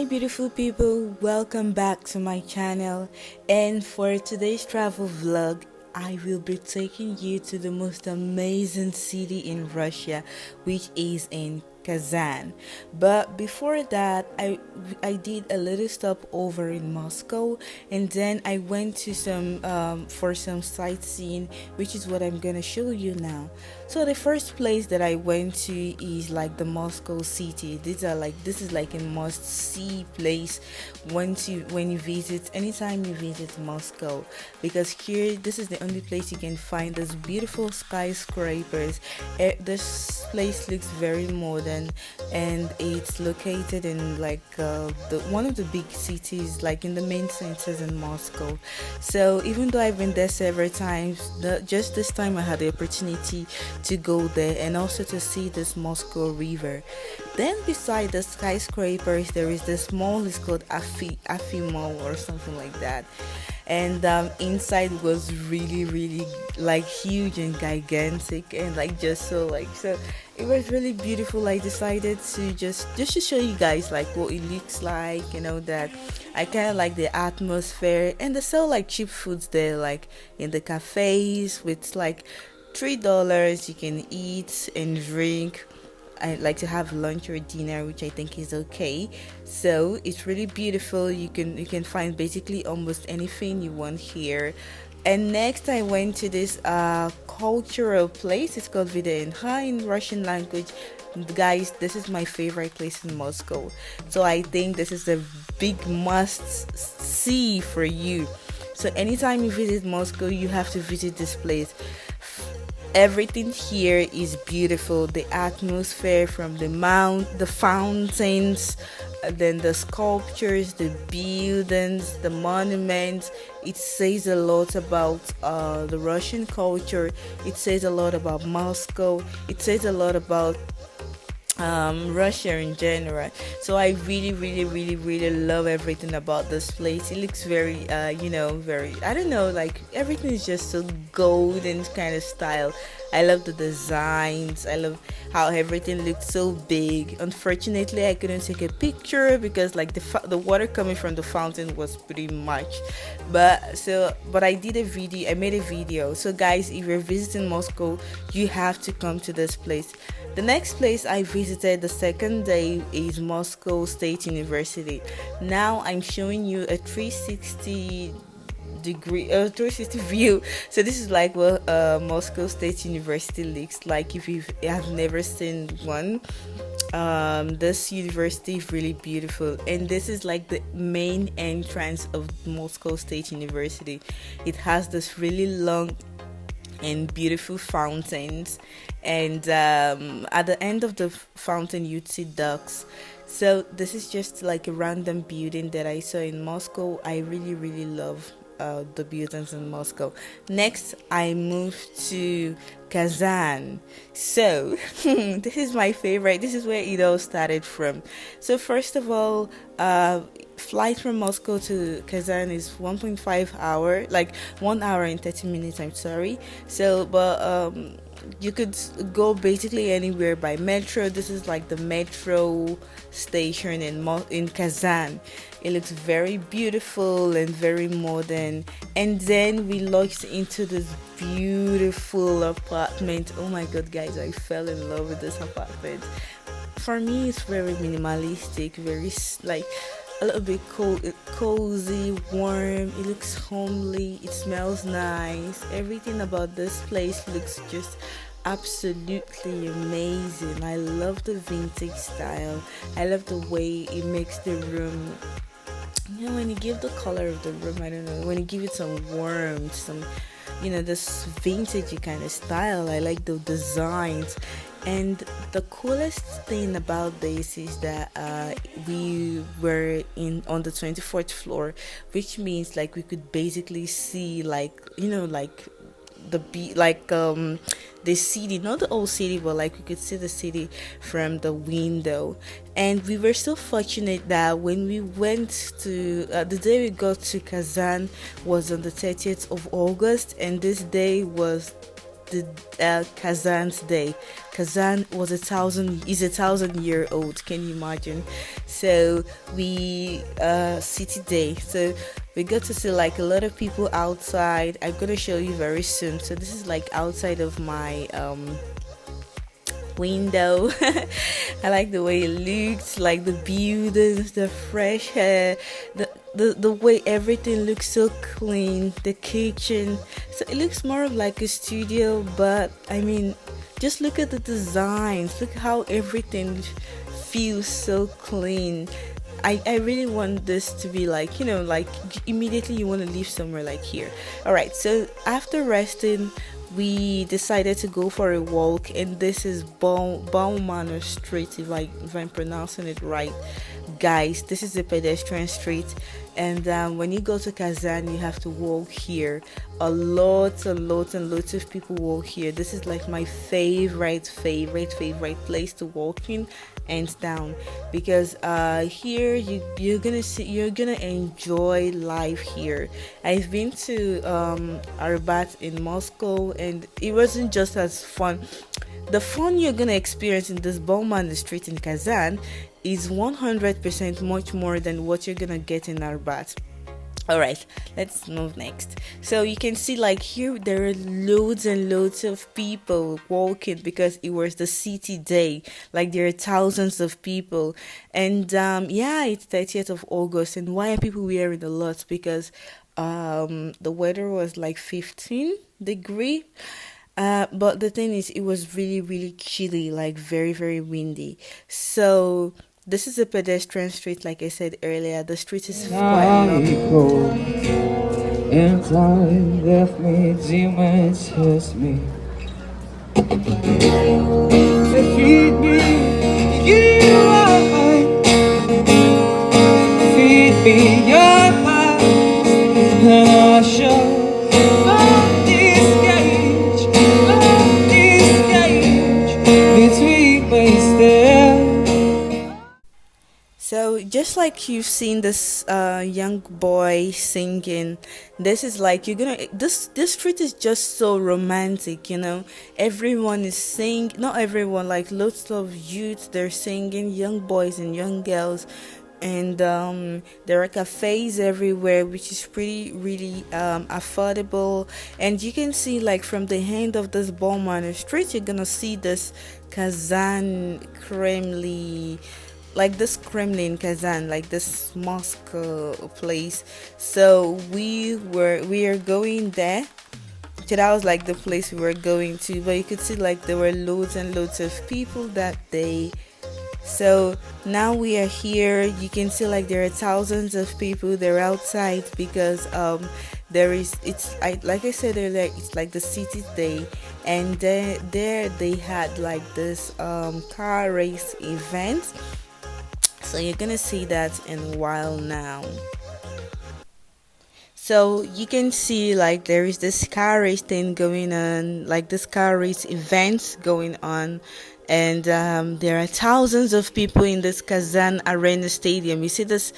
beautiful people, welcome back to my channel. And for today's travel vlog, I will be taking you to the most amazing city in Russia, which is in Kazan. But before that, I did a little stop over in Moscow, and then I went to some for some sightseeing, which is what I'm gonna show you now. So the first place that I went to is like the Moscow city. This is like a must see place when you visit, anytime you visit Moscow, because here this is the only place you can find those beautiful skyscrapers. This place looks very modern, and it's located in like the one of the big cities, like in the main centers in Moscow. So even though I've been there several times, just this time I had the opportunity to go there and also to see this Moscow river. Then beside the skyscrapers there is this mall. It's called Afi Mall or something like that, and inside was really like huge and gigantic, and like just so it was really beautiful. I decided to just to show you guys like what it looks like, that I kind of like the atmosphere. And they sell like cheap foods there, like in the cafes with like $3 you can eat and drink. I like to have lunch or dinner, which I think is okay. So it's really beautiful. You can find basically almost anything you want here. And next I went to this cultural place. It's called Videoinha in Russian language. Guys, this is my favorite place in Moscow, so I think this is a big must see for you. So anytime you visit Moscow, you have to visit this place. Everything here is beautiful. The atmosphere, from the fountains, then the sculptures, the buildings, the monuments. It says a lot about the Russian culture. It says a lot about Moscow. It says a lot about Russia in general. So I really love everything about this place. It looks very very, I don't know, like everything is just so golden kind of style. I love the designs. I love how everything looks so big. Unfortunately, I couldn't take a picture because like the water coming from the fountain was pretty much. But I did a video. I made a video. So guys, if you're visiting Moscow, you have to come to this place. The next place I visited the second day is Moscow State University. Now I'm showing you a 360 view. So this is like what Moscow State University looks like if you have never seen one. This university is really beautiful, and this is like the main entrance of Moscow State University. It has this really long and beautiful fountains, and at the end of the fountain you'd see ducks. So this is just like a random building that I saw in Moscow. I really love the buildings in Moscow. Next I moved to Kazan. So this is my favorite. This is where it all started from. So first of all, flight from Moscow to Kazan is 1.5 hour, like 1 hour and 30 minutes, I'm sorry. So but you could go basically anywhere by metro. This is like the metro station in Kazan. It looks very beautiful and very modern. And then we lodged into this beautiful apartment. Oh my god, guys, I fell in love with this apartment. For me, it's very minimalistic, very like a little bit cozy, warm. It looks homely. It smells nice. Everything about this place looks just absolutely amazing. I love the vintage style. I love the way it makes the room, when you give the color of the room, I don't know, when you give it some warmth, some this vintage kind of style. I like the designs. And the coolest thing about this is that we were on the 24th floor, which means like we could basically see like the city, not the old city, but like we could see the city from the window. And we were so fortunate that when we went to the day we got to Kazan was on the 30th of August, and this day was the Kazan's day. Kazan was 1,000 year old. Can you imagine? So we city day. So we got to see like a lot of people outside. I'm gonna show you very soon. So this is like outside of my window. I like the way it looks, like the buildings, the fresh air, the way everything looks so clean, the kitchen. So it looks more of like a studio, but I mean, just look at the designs, look how everything feels so clean. I really want this to be like, like immediately you want to live somewhere like here. All right, so after resting, we decided to go for a walk, and this is Baumanners Street, if I'm pronouncing it right. Guys, this is a pedestrian street, and when you go to Kazan, you have to walk here. A lot and lots and lots of people walk here. This is like my favorite place to walk in, hands down, because here you're gonna enjoy life here. I've been to Arbat in Moscow, and it wasn't just as fun. The fun you're gonna experience in this Bauman street in Kazan is 100% much more than what you're gonna get in Arbat. All right, let's move next. So you can see like here there are loads and loads of people walking because it was the city day. Like there are thousands of people, and yeah, it's 30th of August. And why are people wearing a lot? Because the weather was like 15 degree. But the thing is, it was really, really chilly, like very, very windy. So this is a pedestrian street, like I said earlier. The street is quite long. And time left me, demons test me. Feed me, you are mine. Feed me your mind, and I shall love this cage between my stairs. So just like you've seen this young boy singing, this is like you're gonna this street is just so romantic, Everyone is singing, not everyone, like lots of youths, they're singing, young boys and young girls, and there are cafes everywhere, which is pretty really affordable. And you can see like from the end of this Bauman street, you're gonna see this Kazan Kremlin, like this Kremlin Kazan, like this mosque place. So we are going there. So that was like the place we were going to, but you could see like there were loads and loads of people that day. So now we are here. You can see like there are thousands of people. They're outside because like I said earlier, it's like the city day, and there they had like this car race event. So you're gonna see that in a while now. So you can see like there is this car race thing going on, like this car race events going on, and there are thousands of people in this Kazan Arena Stadium. You see this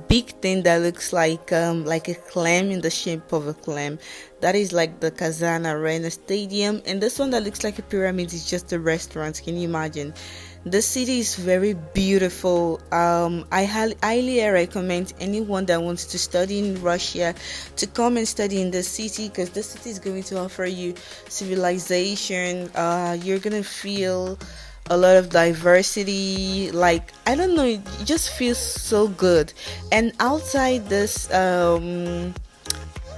big thing that looks like a clam, in the shape of a clam. That is like the Kazan Arena Stadium, and this one that looks like a pyramid is just a restaurant. Can you imagine? The city is very beautiful. I highly recommend anyone that wants to study in Russia to come and study in the city, because the city is going to offer you civilization. You're gonna feel a lot of diversity. Like, I don't know, it just feels so good. And outside this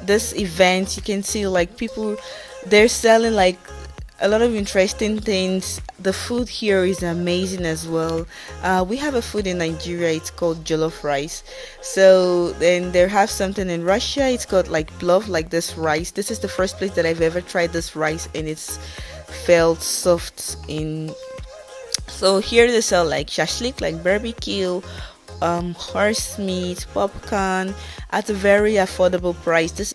event, you can see like people, they're selling like a lot of interesting things. The food here is amazing as well. We have a food in Nigeria, it's called jollof rice. So then they have something in Russia, it's called like plov, like this rice. This is the first place that I've ever tried this rice, and it's felt soft in. So here they sell like shashlik, like barbecue, horse meat, popcorn at a very affordable price. This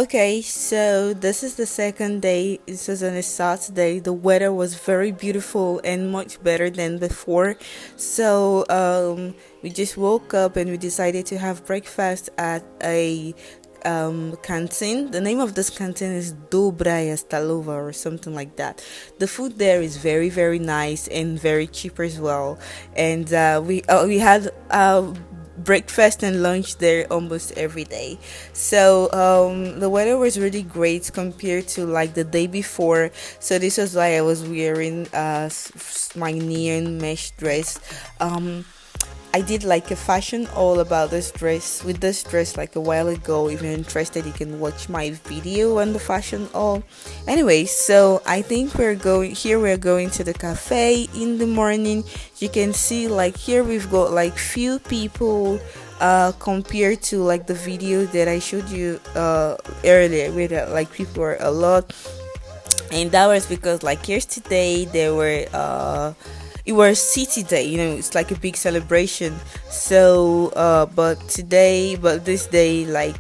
Okay, so this is the second day. This was on a Saturday. The weather was very beautiful and much better than before. So we just woke up and we decided to have breakfast at a canteen. The name of this canteen is Dobraya Stalova or something like that. The food there is very very nice and very cheap as well. And we had breakfast and lunch there almost every day. So the weather was really great compared to like the day before. So this was why I was wearing my neon mesh dress. Um, I did like a fashion all about this dress with this dress like a while ago. If you're interested, you can watch my video on the fashion all. Anyway, so I think we're going to the cafe in the morning. You can see like here we've got like few people compared to like the video that I showed you earlier where like people were a lot, and that was because like yesterday there were it was city day, it's like a big celebration. So but this day, like,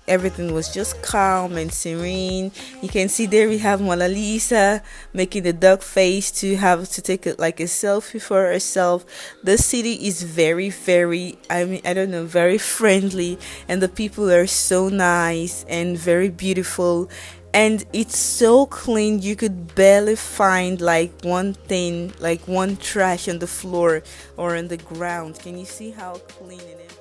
everything was just calm and serene. You can see there we have Mona Lisa making the duck face to have to take like a selfie for herself. The city is very very, I mean, I don't know, very friendly, and the people are so nice and very beautiful, and it's so clean. You could barely find like one thing, like one trash on the floor or on the ground. Can you see how clean it is?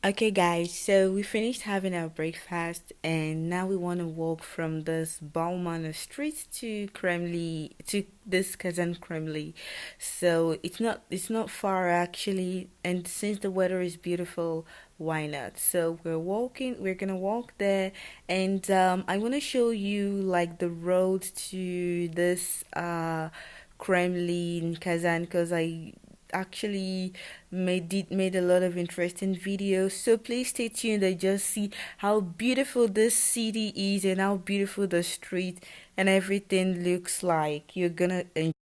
Okay, guys, so we finished having our breakfast, and now we want to walk from this Bauman street to Kremli, to this Kazan Kremli. So it's not far actually, and since the weather is beautiful, why not? So we're gonna walk there, and I want to show you like the road to this Kremlin Kazan, because I actually made a lot of interesting videos. So please stay tuned and just see how beautiful this city is and how beautiful the street and everything looks like. You're gonna enjoy.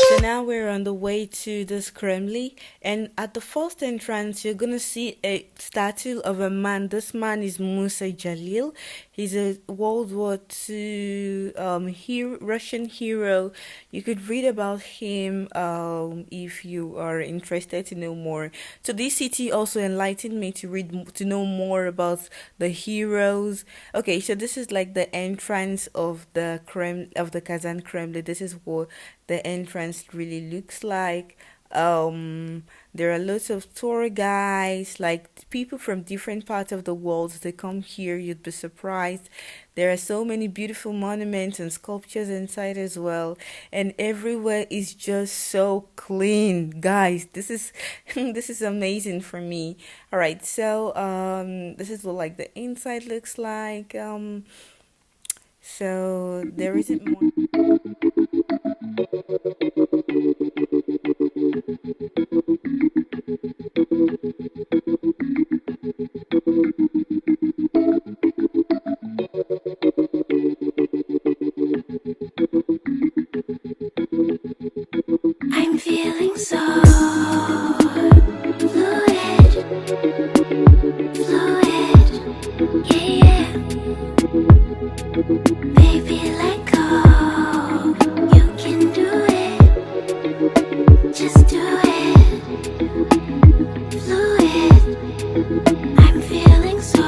So now we're on the way to this Kremlin, and at the first entrance, you're gonna see a statue of a man. This man is Musa Jalil. He's a World War II Russian hero. You could read about him if you are interested to know more. So this city also enlightened me to know more about the heroes. Okay, so this is like the entrance of the Kazan Kremlin. This is what the entrance really looks like. There are lots of tour guides, like people from different parts of the world. They come here, you'd be surprised. There are so many beautiful monuments and sculptures inside as well, and everywhere is just so clean, guys. This is this is amazing for me. All right, so this is what like the inside looks like. So there isn't more. I'm feeling so fluid, fluid, yeah, yeah. Baby, let go. You can do it, just do it. Fluid, I'm feeling so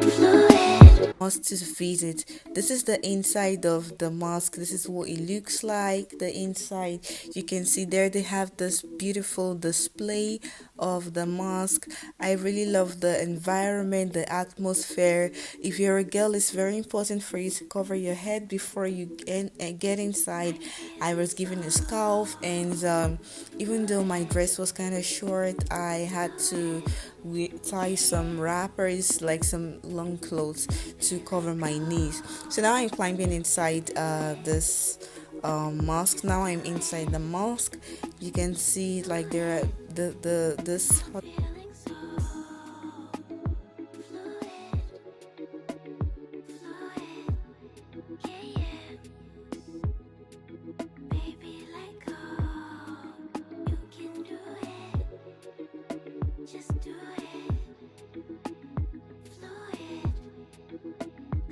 fluid. Must to visit. This is the inside of the mosque. This is what it looks like. The inside, you can see there they have this beautiful display of the mosque. I really love the environment, the atmosphere. If you're a girl, it's very important for you to cover your head before you get inside. I was given a scarf, and even though my dress was kind of short, I had to tie some wrappers, like some long clothes, to cover my knees. So now I'm climbing inside this mosque. Now I'm inside the mosque. You can see like there are the this. Just do it, fluid.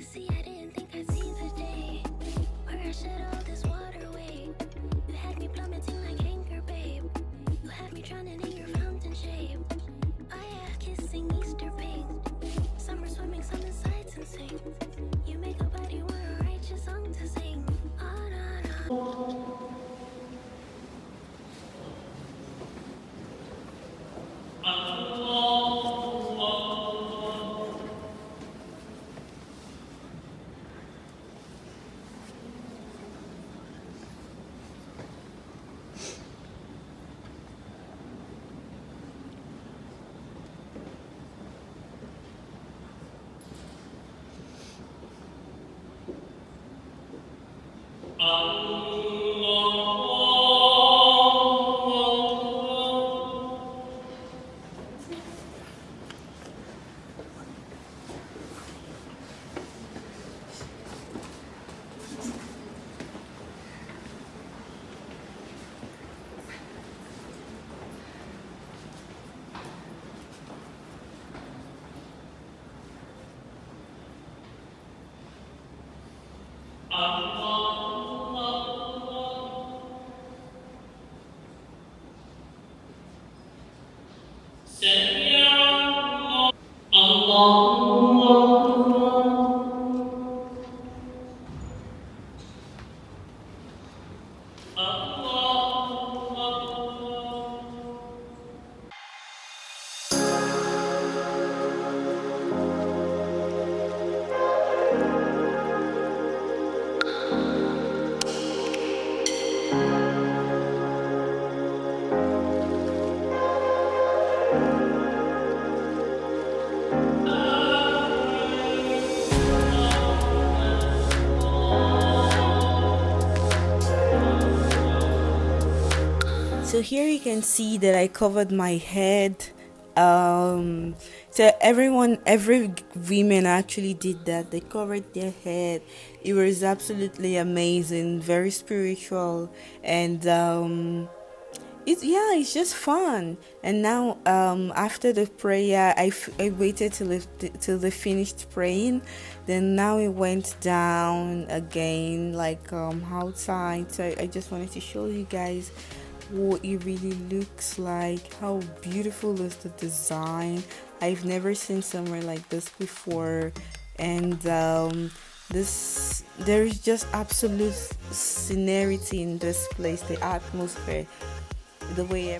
See, I didn't think I'd see the day where I shed all this water away. You had me plummeting like anchor, babe. You had me drowning in your fountain shape. Oh yeah, kissing Easter pink. Summer swimming, summer sights and sing. You make a body want a righteous song to sing. Oh, no, no. So here you can see that I covered my head. So every women actually did that. They covered their head. It was absolutely amazing, very spiritual, and it's just fun. And now after the prayer, I waited till they finished praying. Then now it went down again, like outside. So I just wanted to show you guys what it really looks like. How beautiful is the design. I've never seen somewhere like this before. And This there is just absolute scenery in this place, the atmosphere, the way.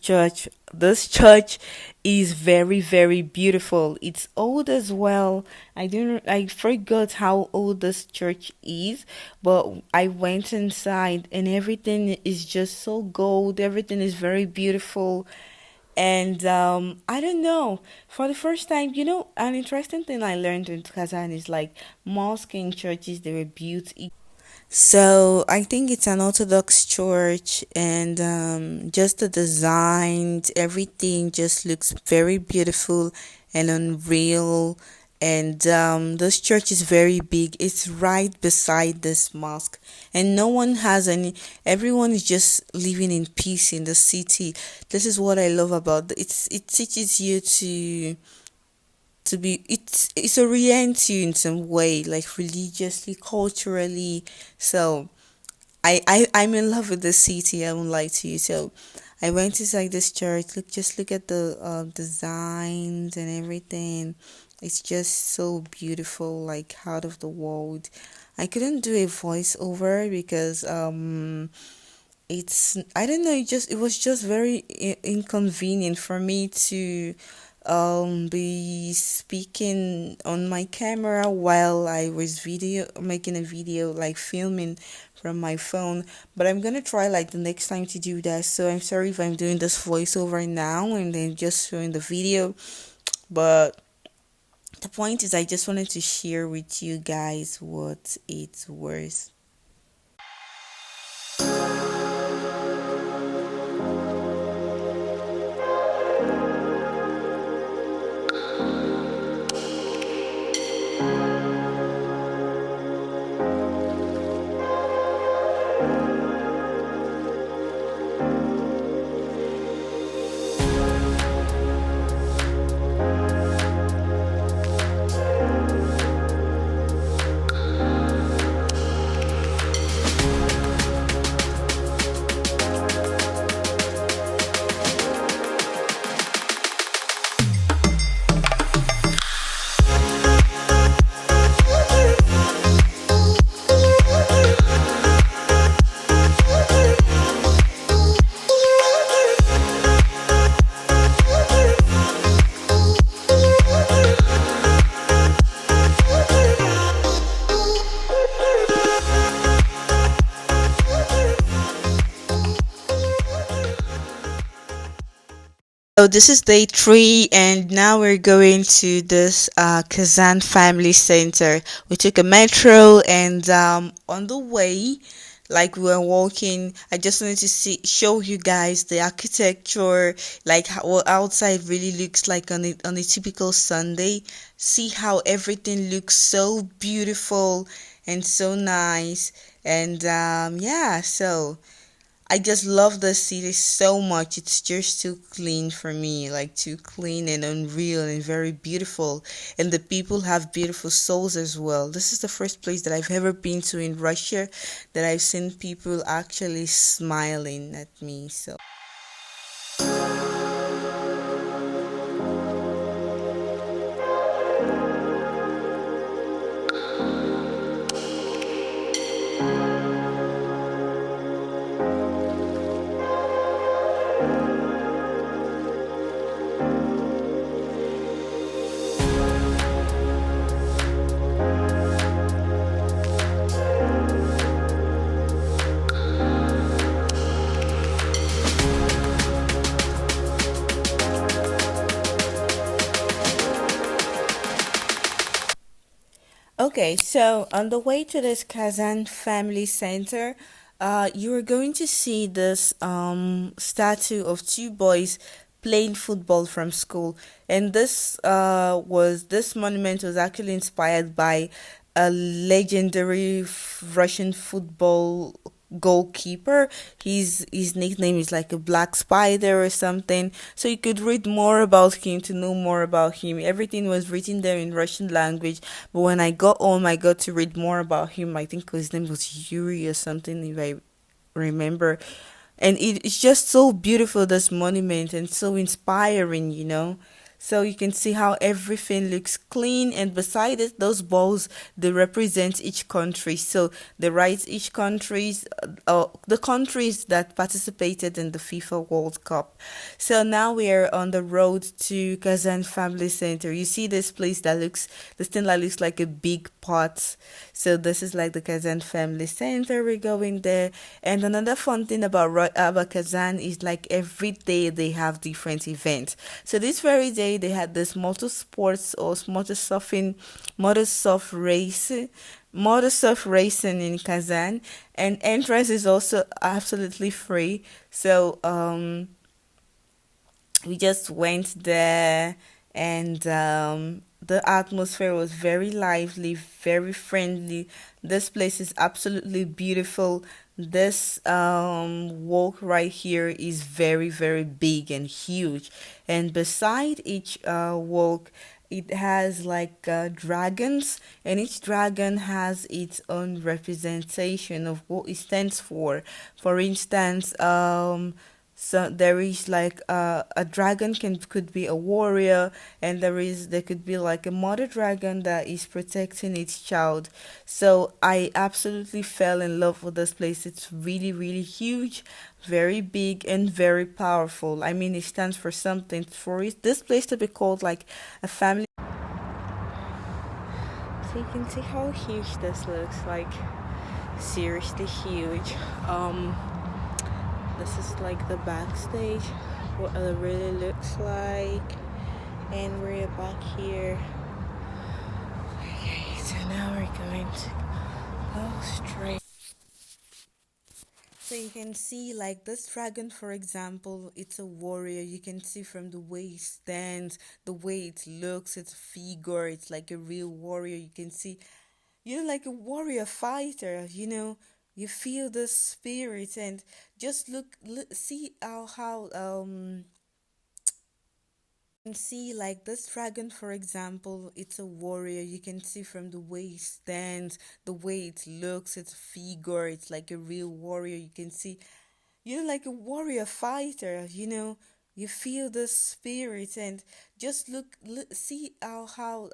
Church. This church is very, very beautiful. It's old as well. I forgot how old this church is, but I went inside and everything is just so gold. Everything is very beautiful. And I don't know. For the first time, an interesting thing I learned in Kazan is like mosque and churches, they were built. So I think it's an Orthodox church, and just the design, everything just looks very beautiful and unreal. And this church is very big. It's right beside this mosque, and no one has any. Everyone is just living in peace in the city. This is what I love about it teaches you to be it's orients you in some way, like religiously, culturally. So I'm in love with the city, I won't lie to you. So I went inside this church. Look at the designs and everything. It's just so beautiful, like out of the world. I couldn't do a voiceover because it's I don't know, it was just very inconvenient for me to be speaking on my camera while I was video making a video, like filming from my phone. But I'm gonna try like the next time to do that. So I'm sorry if I'm doing this voiceover now and then just showing the video. But the point is, I just wanted to share with you guys what it's worth. So this is day 3, and now we're going to this Kazan Family Center. We took a metro, and on the way, like we were walking, I just wanted to show you guys the architecture, like how what outside really looks like on a typical Sunday. See how everything looks so beautiful and so nice, and yeah, so. I just love the city so much. It's just too clean for me, like too clean and unreal and very beautiful. And the people have beautiful souls as well. This is the first place that I've ever been to in Russia that I've seen people actually smiling at me. So. Okay, so on the way to this Kazan Family Center, you are going to see this statue of two boys playing football from school, and this monument was actually inspired by a legendary Russian football goalkeeper. His nickname is like a black spider or something. So you could read more about him to know more about him. Everything was written there in Russian language. But when I got home, I got to read more about him. I think his name was Yuri or something, if I remember. And it's just so beautiful, this monument, and so inspiring, you know. So you can see how everything looks clean, and beside it, those balls, they represent each country. So they write each countries, the countries that participated in the FIFA World Cup. So now we are on the road to Kazan Family Center. You see this thing that looks like a big pot. So this is like the Kazan Family Center. We're going there, and another fun thing about Kazan is like every day they have different events. So this very day they had this motorsports or motorsurf race, motorsurf racing in Kazan, and entrance is also absolutely free. So we just went there, and the atmosphere was very lively, very friendly. This place is absolutely beautiful. This walk right here is very, very big and huge, and beside each walk, it has like dragons, and each dragon has its own representation of what it stands for. For instance, so there is like a dragon could be a warrior, and there could be like a mother dragon that is protecting its child. So I absolutely fell in love with this place. It's really, really huge, very big, and very powerful. I mean, it stands for something. This place to be called like a family. So you can see how huge this looks like. Seriously huge. This is like the backstage, what it really looks like, and we're back here. Okay, so now we're going to go straight. So you can see like this dragon, for example, it's a warrior. You can see from the way it stands, the way it looks, its figure, it's like a real warrior. You can see, like a warrior fighter, you feel the spirit, and just see how you can see like this dragon, for example, it's a warrior. You can see from the way it stands, the way it looks, its figure, it's like a real warrior. You can see, like a warrior fighter, you feel the spirit, and just see how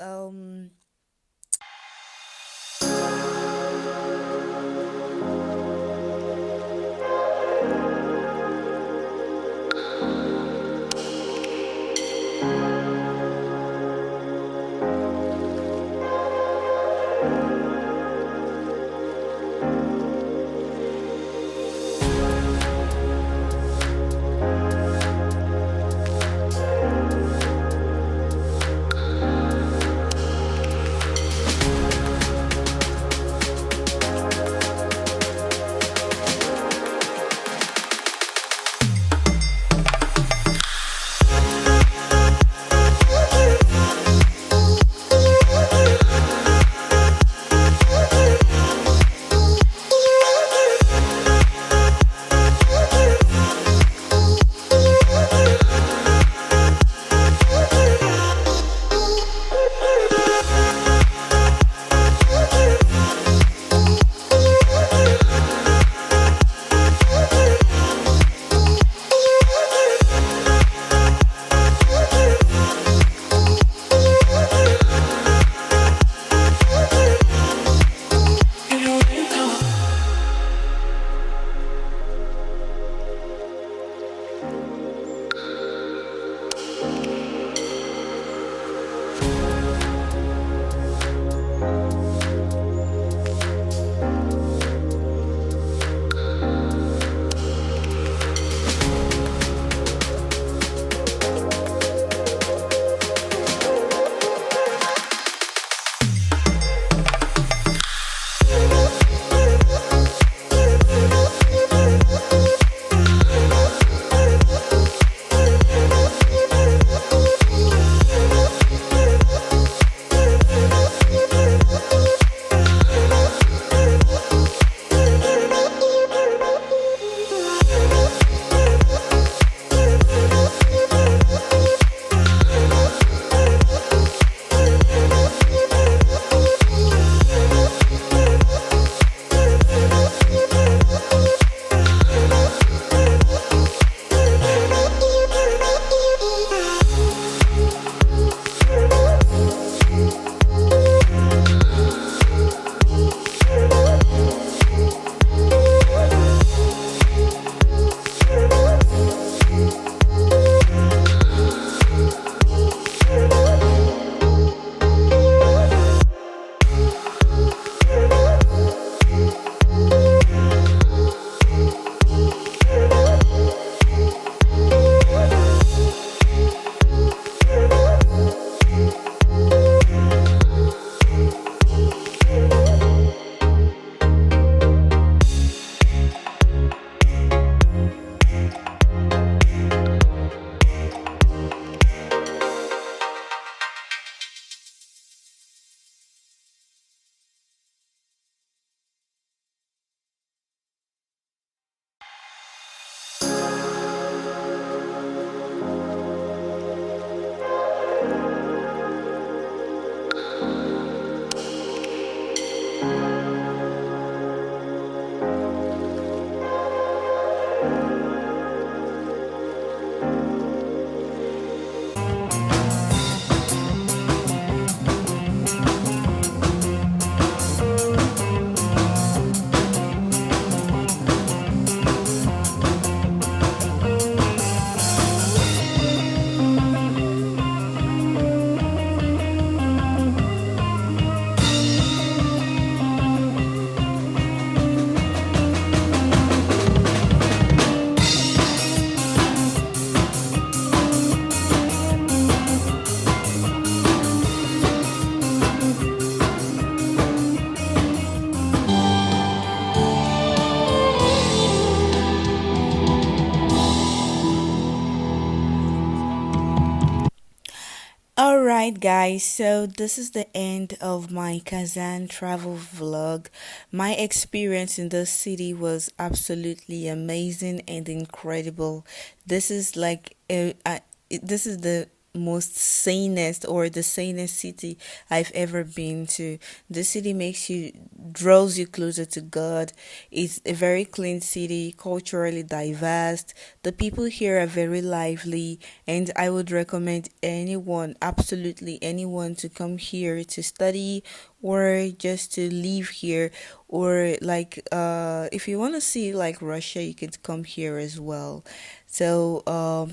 right, guys, so this is the end of my Kazan travel vlog. My experience in the city was absolutely amazing and incredible. This is like this is the most sanest or the sanest city I've ever been to. The city makes you draws you closer to God. It's a very clean city, culturally diverse. The people here are very lively, and I would recommend anyone, absolutely anyone, to come here to study or just to live here, or like if you want to see like Russia, you could come here as well. So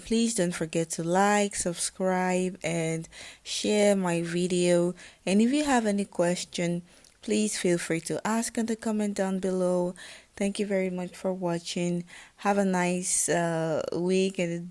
please don't forget to like, subscribe, and share my video. And if you have any question, please feel free to ask in the comment down below. Thank you very much for watching. Have a nice week and